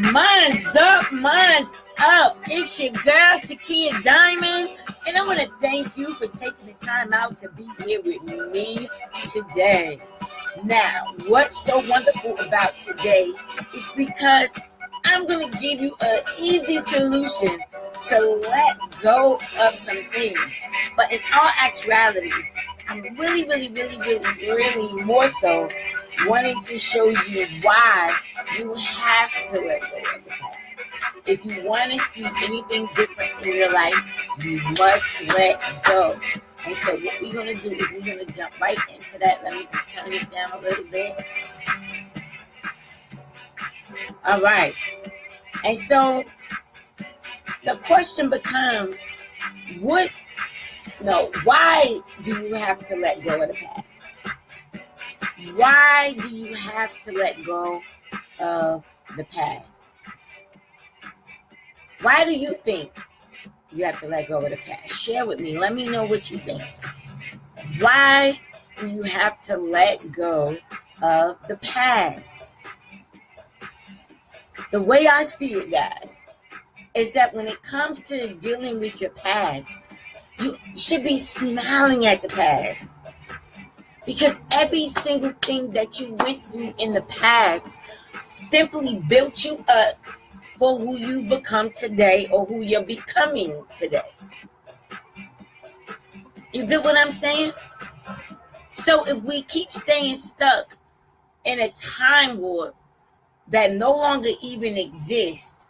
Mine's up, mine's up. It's your girl, Takiyah Diamond, and I want to thank you for taking the time out to be here with me today. Now, what's so wonderful about today is because I'm going to give you an easy solution to let go of some things. But in all actuality, I'm really more so wanting to show you why you have to let go of the past. If you want to see anything different in your life, you must let go. And so what we're going to do is we're going to jump right into that. Let me just turn this down a little bit. All right. And so the question becomes, why do you have to let go of the past? Why do you have to let go of the past? Why do you think you have to let go of the past? Share with me. Let me know what you think. Why do you have to let go of the past? The way I see it, guys, is that when it comes to dealing with your past, you should be smiling at the past. Because every single thing that you went through in the past simply built you up for who you've become today or who you're becoming today. You get what I'm saying? So if we keep staying stuck in a time warp that no longer even exists,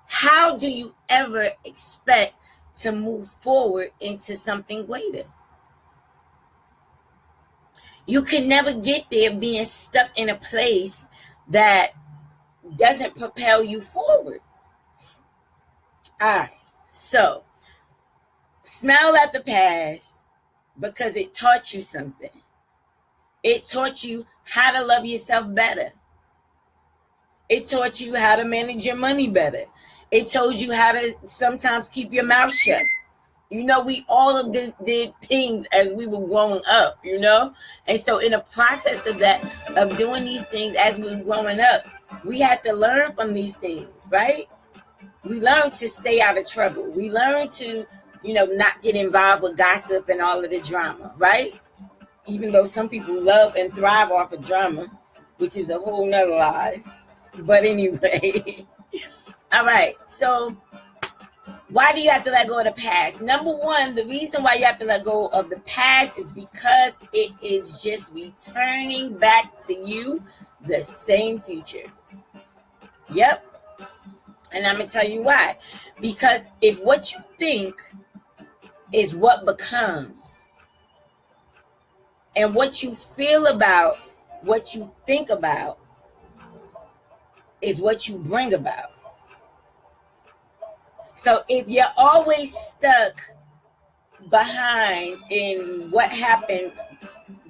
how do you ever expect to move forward into something greater? You can never get there being stuck in a place that doesn't propel you forward. All right, so smile at the past because it taught you something. It taught you how to love yourself better. It taught you how to manage your money better. It told you how to sometimes keep your mouth shut. You know, we all did things as we were growing up, you know? And so in the process of that, of doing these things as we were growing up, we had to learn from these things, right? We learned to stay out of trouble. We learned to, not get involved with gossip and all of the drama, right? Even though some people love and thrive off of drama, which is a whole nother lie. But anyway, all right, so why do you have to let go of the past? Number one, the reason why you have to let go of the past is because it is just returning back to you the same future. Yep. And I'm going to tell you why. Because if what you think is what becomes, and what you feel about what you think about is what you bring about. So if you're always stuck behind in what happened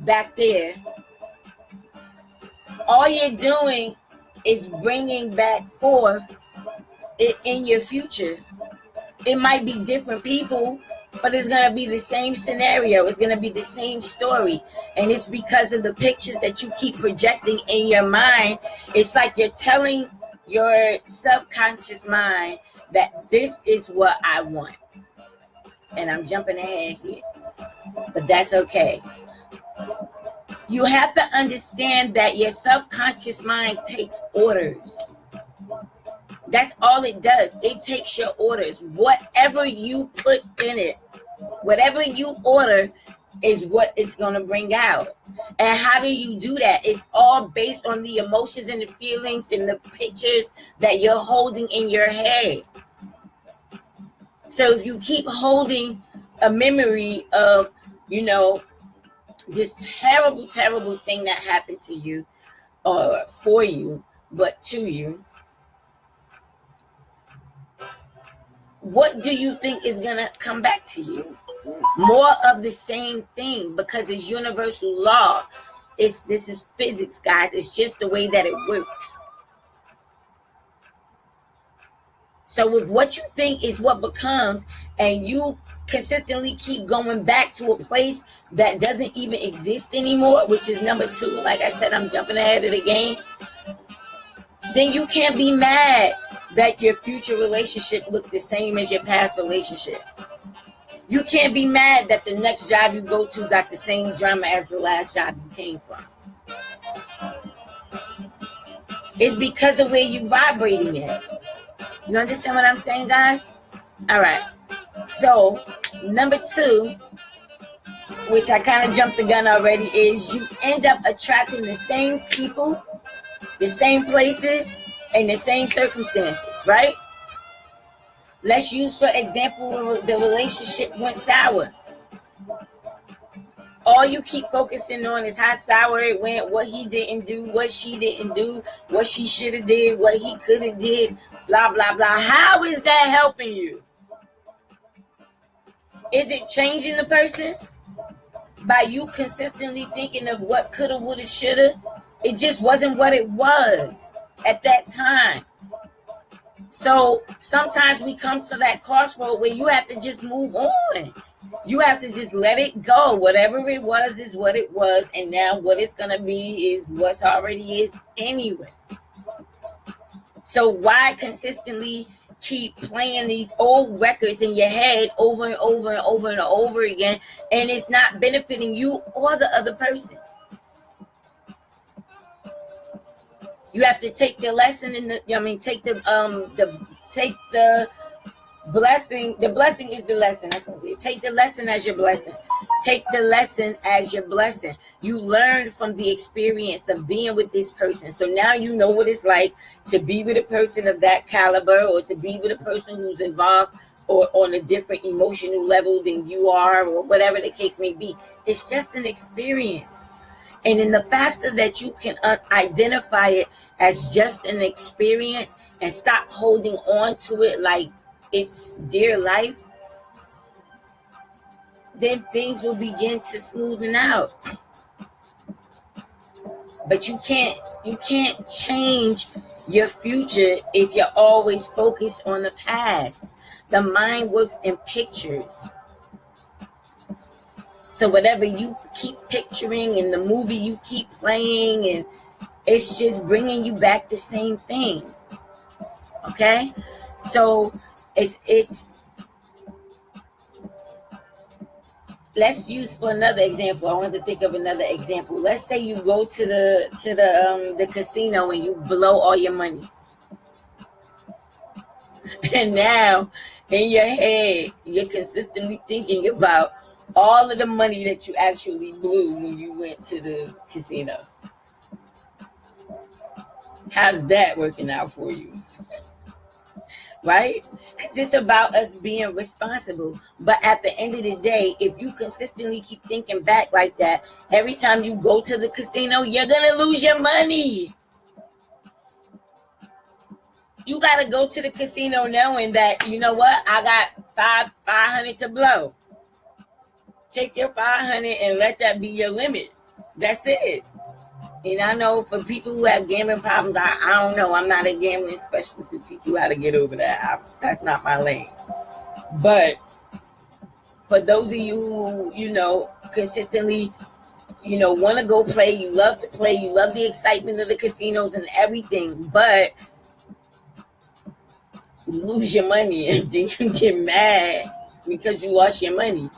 back there, all you're doing is bringing back forth it in your future. It might be different people, but it's going to be the same scenario. It's going to be the same story. And it's because of the pictures that you keep projecting in your mind. It's like you're telling your subconscious mind that this is what I want. And I'm jumping ahead here, but that's okay. You have to understand that your subconscious mind takes orders. That's all it does. It takes your orders. Whatever you put in it, whatever you order is what it's going to bring out. And how do you do that? It's all based on the emotions and the feelings and the pictures that you're holding in your head. So if you keep holding a memory of, this terrible thing that happened to you or for you, but to you, what do you think is going to come back to you? More of the same thing, because it's universal law. This is physics, guys. It's just the way that it works. So if what you think is what becomes, and you consistently keep going back to a place that doesn't even exist anymore, which is number two. Like I said, I'm jumping ahead of the game. then you can't be mad that your future relationship looked the same as your past relationship. You can't be mad that the next job you go to got the same drama as the last job you came from. It's because of where you vibrating at. You understand what I'm saying, guys? All right. So, number 2, which I kind of jumped the gun already, is you end up attracting the same people, the same places, and the same circumstances, right? Let's use, for example, the relationship went sour. All you keep focusing on is how sour it went, what he didn't do, what she didn't do, what she should have did, what he could have did, blah, blah, blah. How is that helping you? Is it changing the person? By you consistently thinking of what coulda, woulda, shoulda? It just wasn't what it was at that time. So sometimes we come to that crossroad where you have to just move on. You have to just let it go. Whatever it was is what it was. And now what it's going to be is what's already is anyway. So why consistently keep playing these old records in your head over and over and over and over again, and it's not benefiting you or the other person? You have to take the lesson in the, take the blessing. The blessing is the lesson. That's what it is. Take the lesson as your blessing. Take the lesson as your blessing. You learned from the experience of being with this person. So now you know what it's like to be with a person of that caliber, or to be with a person who's involved or on a different emotional level than you are, or whatever the case may be. It's just an experience. And then the faster that you can identify it as just an experience and stop holding on to it like it's dear life, then things will begin to smoothen out. But you can't change your future if you're always focused on the past. The mind works in pictures. So whatever you keep picturing in the movie you keep playing, and it's just bringing you back the same thing. Okay? So it's let's use for another example. I want to think of another example. Let's say you go to the casino and you blow all your money. And now in your head you're consistently thinking about all of the money that you actually blew when you went to the casino. How's that working out for you? Right? Because it's about us being responsible. But at the end of the day, if you consistently keep thinking back like that, every time you go to the casino, you're going to lose your money. You got to go to the casino knowing that, you know what, I got 500 to blow. Take your 500 and let that be your limit. That's it. And I know for people who have gambling problems, I don't know. I'm not a gambling specialist to teach you how to get over that. That's not my lane. But for those of you who, consistently, want to go play, you love to play, you love the excitement of the casinos and everything, but you lose your money and then you get mad because you lost your money.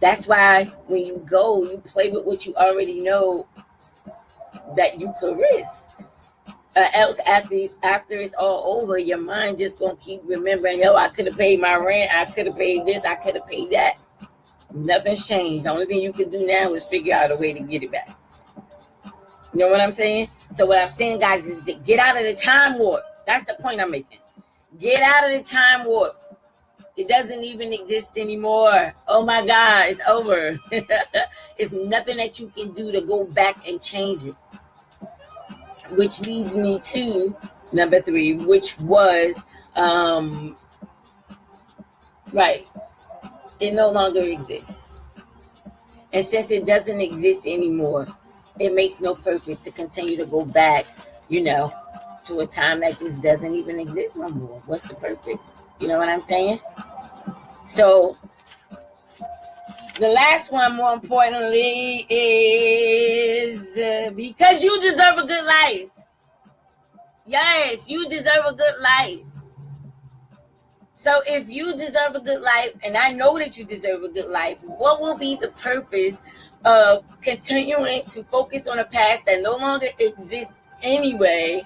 That's why when you go, you play with what you already know that you could risk. Else after it's all over, your mind just gonna keep remembering, I could have paid my rent, I could have paid this, I could have paid that. Nothing's changed. The only thing you can do now is figure out a way to get it back. You know what I'm saying? So what I'm saying, guys, is to get out of the time warp. That's the point I'm making. Get out of the time warp. It doesn't even exist anymore. Oh my God, it's over. It's nothing that you can do to go back and change it. Which leads me to number 3, which was, right, it no longer exists. And since it doesn't exist anymore, it makes no purpose to continue to go back, to a time that just doesn't even exist no more. What's the purpose? You know what I'm saying? So the last one, more importantly, is because you deserve a good life. Yes, you deserve a good life. So if you deserve a good life, and I know that you deserve a good life, what will be the purpose of continuing to focus on a past that no longer exists anyway,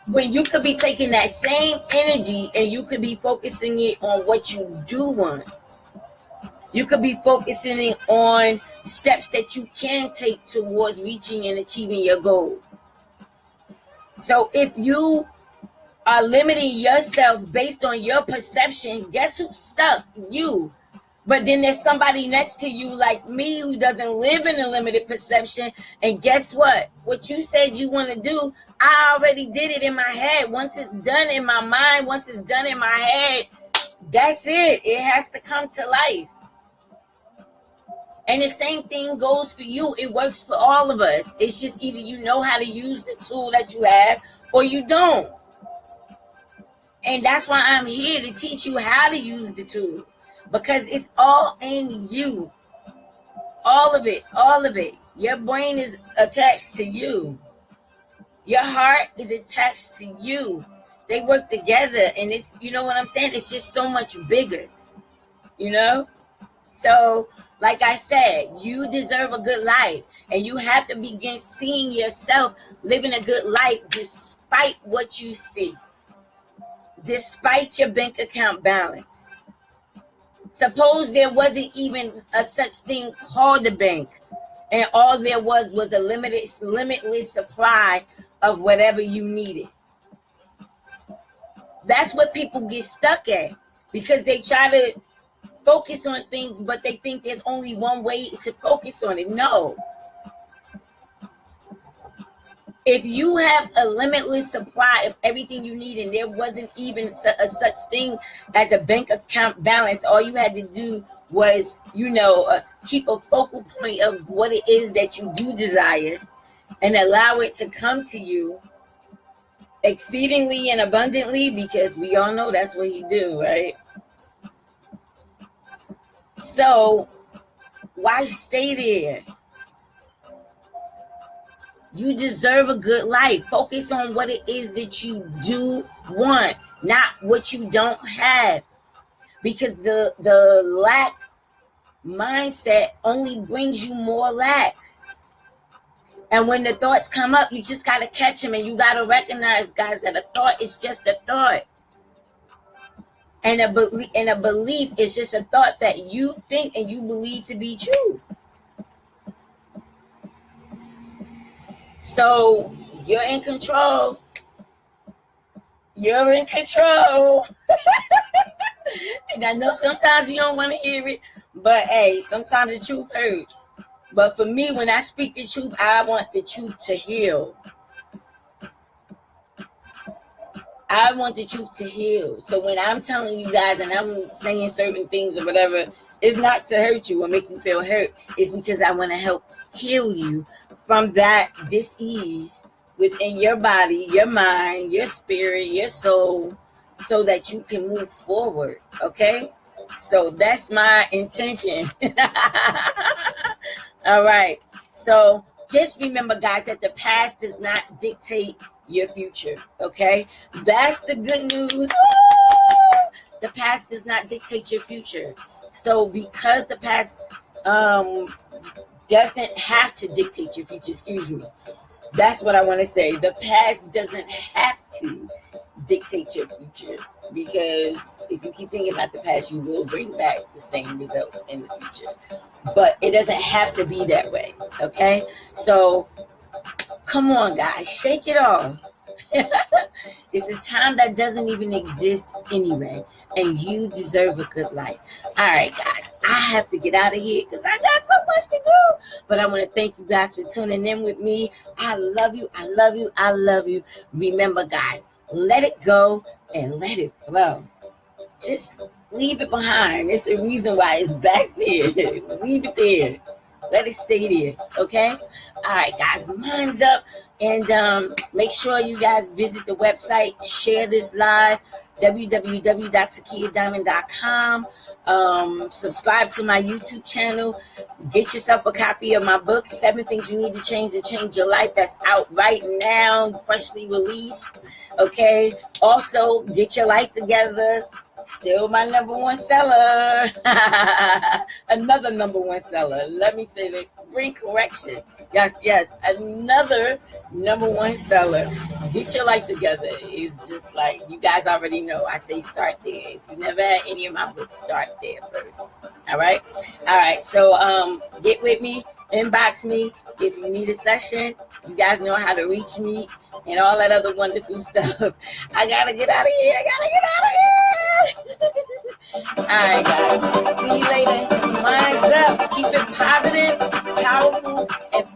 when you could be taking that same energy and you could be focusing it on what you do want? You could be focusing it on steps that you can take towards reaching and achieving your goal. So if you are limiting yourself based on your perception, guess who's stuck? You. But then there's somebody next to you like me who doesn't live in a limited perception. And guess what? What you said you want to do, I already did it in my head. Once it's done in my mind, once it's done in my head, that's it. It has to come to life. And the same thing goes for you. It works for all of us. It's just either you know how to use the tool that you have or you don't. And that's why I'm here to teach you how to use the tool, because it's all in you. All of it, all of it. Your brain is attached to you. Your heart is attached to you. They work together, and it's, you know what I'm saying? It's just so much bigger, you know? So, like I said, you deserve a good life, and you have to begin seeing yourself living a good life despite what you see. Despite your bank account balance. Suppose there wasn't even a such thing called a bank, and all there was a limitless supply of whatever you needed. That's what people get stuck at, because they try to focus on things, but they think there's only one way to focus on it. No. If you have a limitless supply of everything you need, and there wasn't even a such thing as a bank account balance, all you had to do was, keep a focal point of what it is that you do desire and allow it to come to you exceedingly and abundantly, because we all know that's what he do, right? So why stay there? You deserve a good life. Focus on what it is that you do want, not what you don't have. Because the lack mindset only brings you more lack. And when the thoughts come up, you just got to catch them, and you got to recognize, guys, that a thought is just a thought. And a belief is just a thought that you think and you believe to be true. So you're in control. You're in control. And I know sometimes you don't want to hear it, but hey, sometimes the truth hurts. But for me, when I speak the truth, I want the truth to heal. I want the truth to heal. So when I'm telling you guys and I'm saying certain things or whatever, it's not to hurt you or make you feel hurt. It's because I want to help heal you from that dis-ease within your body, your mind, your spirit, your soul, so that you can move forward. Okay? So that's my intention. All right. So just remember, guys, that the past does not dictate your future. Okay? That's the good news. The past does not dictate your future. So because the past doesn't have to dictate your future, excuse me. That's what I want to say. The past doesn't have to dictate your future, because if you keep thinking about the past, you will bring back the same results in the future. But it doesn't have to be that way, okay? So come on, guys, shake it off. It's a time that doesn't even exist anyway, and you deserve a good life. All right, guys, I have to get out of here because I got so much to do. But I want to thank you guys for tuning in with me. I love you. I love you. I love you. Remember, guys, let it go and let it flow. Just leave it behind. It's a reason why it's back there. Leave it there. Let it stay there, okay? All right, guys, mine's up. And make sure you guys visit the website, share this live, www.takiyyahdiamond.com. Subscribe to my YouTube channel. Get yourself a copy of my book, 7 Things You Need to Change Your Life. That's out right now, freshly released, okay? Also, get your life together. Still my #1 seller. Another #1 seller. Let me say that. Bring correction. Yes, another #1 seller. Get your life together. It's just like, you guys already know. I say start there. If you never had any of my books, start there first. All right. So get with me. Inbox me if you need a session. You guys know how to reach me and all that other wonderful stuff. I gotta get out of here. All right, guys. See you later. Mine's up. Keep it positive, powerful, and